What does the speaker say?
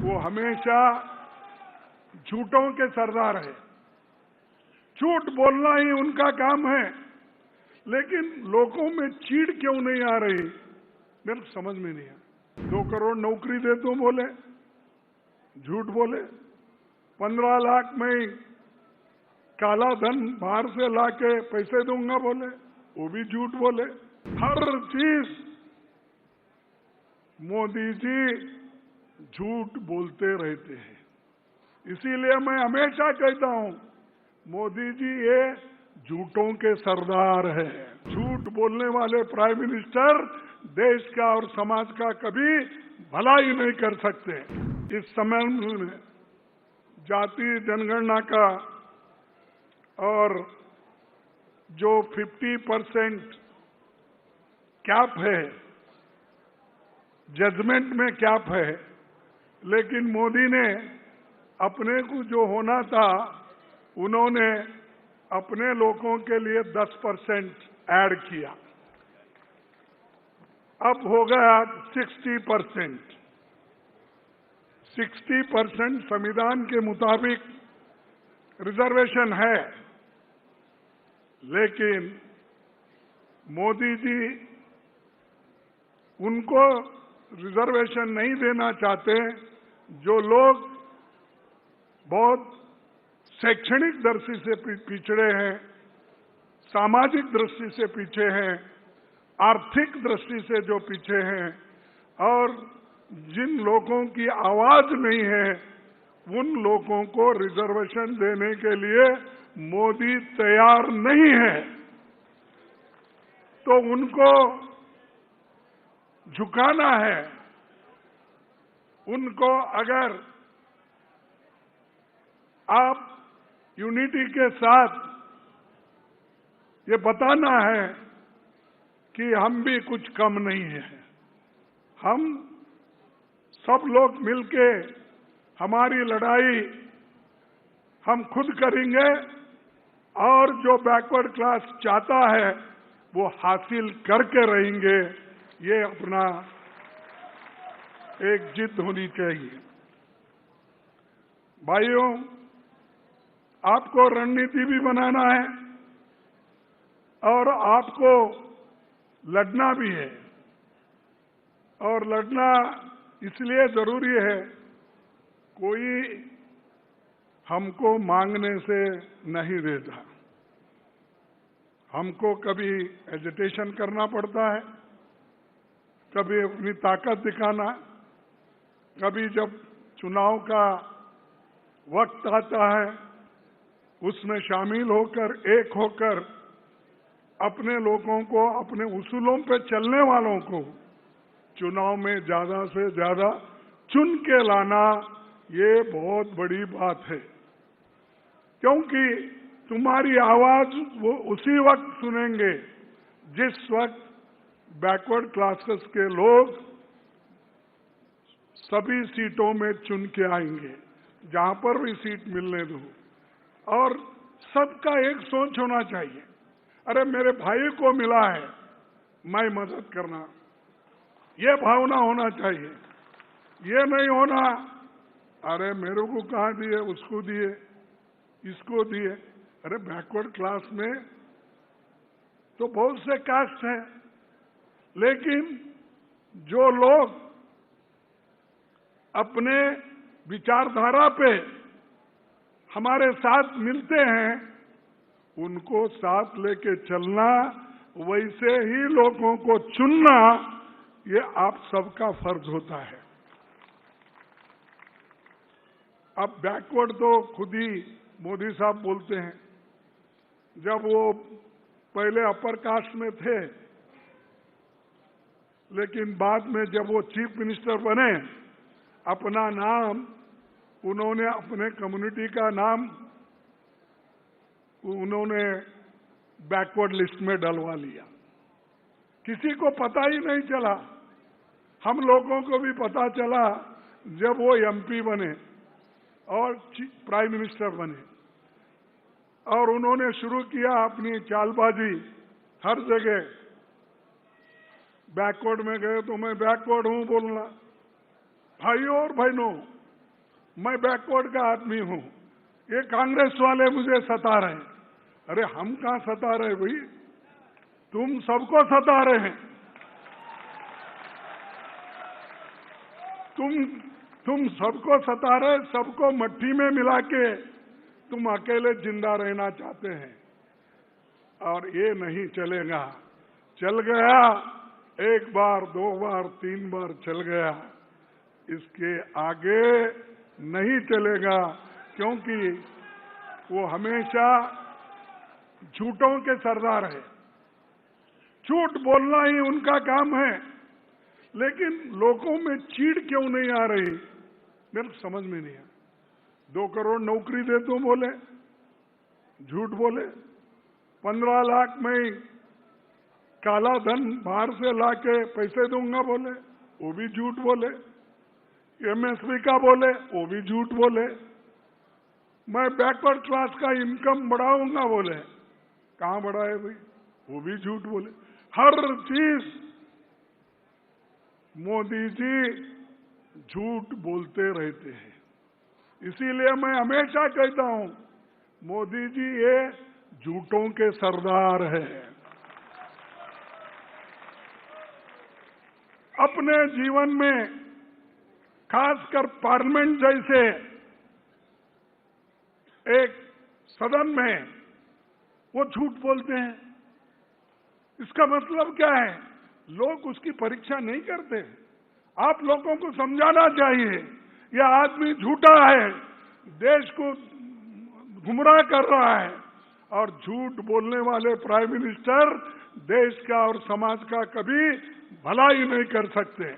वो हमेशा झूठों के सरदार है। झूठ बोलना ही उनका काम है, लेकिन लोगों में चीड़ क्यों नहीं आ रही मेरे को समझ में नहीं आया। 2 करोड़ नौकरी दे तो बोले, झूठ बोले। 15 लाख में काला धन बाहर से लाके पैसे दूंगा बोले, वो भी झूठ बोले। हर चीज मोदी जी झूठ बोलते रहते हैं। इसीलिए मैं हमेशा कहता हूं, मोदी जी ये झूठों के सरदार है। झूठ बोलने वाले प्राइम मिनिस्टर देश का और समाज का कभी भला ही नहीं कर सकते। इस समय में जाति जनगणना का और जो 50% कैप है, जजमेंट में कैप है, लेकिन मोदी ने अपने को जो होना था उन्होंने अपने लोगों के लिए 10% ऐड किया। अब हो गया 60%। 60% संविधान के मुताबिक रिजर्वेशन है, लेकिन मोदी जी उनको रिजर्वेशन नहीं देना चाहते जो लोग बहुत शैक्षणिक दृष्टि से पिछड़े हैं, सामाजिक दृष्टि से पीछे हैं, आर्थिक दृष्टि से जो पीछे हैं, और जिन लोगों की आवाज नहीं है उन लोगों को रिजर्वेशन देने के लिए मोदी तैयार नहीं है। तो उनको झुकाना है। उनको अगर आप यूनिटी के साथ ये बताना है कि हम भी कुछ कम नहीं है, हम सब लोग मिलके हमारी लड़ाई हम खुद करेंगे और जो बैकवर्ड क्लास चाहता है वो हासिल करके रहेंगे। ये अपना एक जिद होनी चाहिए। भाइयों, आपको रणनीति भी बनाना है और आपको लड़ना भी है। और लड़ना इसलिए जरूरी है, कोई हमको मांगने से नहीं देता। हमको कभी एजिटेशन करना पड़ता है, कभी अपनी ताकत दिखाना, कभी जब चुनाव का वक्त आता है उसमें शामिल होकर, एक होकर अपने लोगों को, अपने उसूलों पे चलने वालों को चुनाव में ज्यादा से ज्यादा चुन के लाना, ये बहुत बड़ी बात है। क्योंकि तुम्हारी आवाज वो उसी वक्त सुनेंगे जिस वक्त बैकवर्ड क्लासेस के लोग सभी सीटों में चुन के आएंगे, जहां पर भी सीट मिलने दो। और सबका एक सोच होना चाहिए, अरे मेरे भाई को मिला है, मैं मदद करना, ये भावना होना चाहिए। ये नहीं होना अरे मेरे को कहाँ दिए, उसको दिए, इसको दिए। अरे बैकवर्ड क्लास में तो बहुत से कास्ट हैं, लेकिन जो लोग अपने विचारधारा पे हमारे साथ मिलते हैं उनको साथ लेके चलना, वैसे ही लोगों को चुनना, ये आप सबका फर्ज होता है। अब बैकवर्ड तो खुद ही मोदी साहब बोलते हैं। जब वो पहले अपर कास्ट में थे, लेकिन बाद में जब वो चीफ मिनिस्टर बने, अपना नाम उन्होंने, अपने कम्युनिटी का नाम उन्होंने बैकवर्ड लिस्ट में डलवा लिया। किसी को पता ही नहीं चला। हम लोगों को भी पता चला जब वो एमपी बने और प्राइम मिनिस्टर बने, और उन्होंने शुरू किया अपनी चालबाजी। हर जगह बैकवर्ड में गए तो मैं बैकवर्ड हूं बोलना। भाइयों और बहनों, मैं बैकवर्ड का आदमी हूं, ये कांग्रेस वाले मुझे सता रहे हैं। अरे हम कहां सता रहे भाई, तुम सबको सता रहे हैं। तुम सबको सता रहे, सबको मट्टी में मिला के तुम अकेले जिंदा रहना चाहते हैं, और ये नहीं चलेगा। चल गया, एक बार, दो बार, तीन बार चल गया, इसके आगे नहीं चलेगा, क्योंकि वो हमेशा झूठों के सरदार है। झूठ बोलना ही उनका काम है। लेकिन लोगों में चीड़ क्यों नहीं आ रही, मेरे को समझ में नहीं आया। 2 करोड़ नौकरी दे तो बोले, झूठ बोले। 15 लाख में काला धन बाहर से लाके पैसे दूंगा बोले, वो भी झूठ बोले। एमएसपी का बोले, वो भी झूठ बोले। मैं बैकवर्ड क्लास का इनकम बढ़ाऊंगा बोले, कहां बढ़ाए भाई, वो भी झूठ बोले। हर चीज मोदी जी झूठ बोलते रहते हैं। इसीलिए मैं हमेशा कहता हूं, मोदी जी ये झूठों के सरदार हैं। अपने जीवन में, खासकर पार्लियामेंट जैसे एक सदन में, वो झूठ बोलते हैं। इसका मतलब क्या है? लोग उसकी परीक्षा नहीं करते। आप लोगों को समझाना चाहिए, यह आदमी झूठा है, देश को गुमराह कर रहा है, और झूठ बोलने वाले प्राइम मिनिस्टर देश का और समाज का कभी भलाई नहीं कर सकते।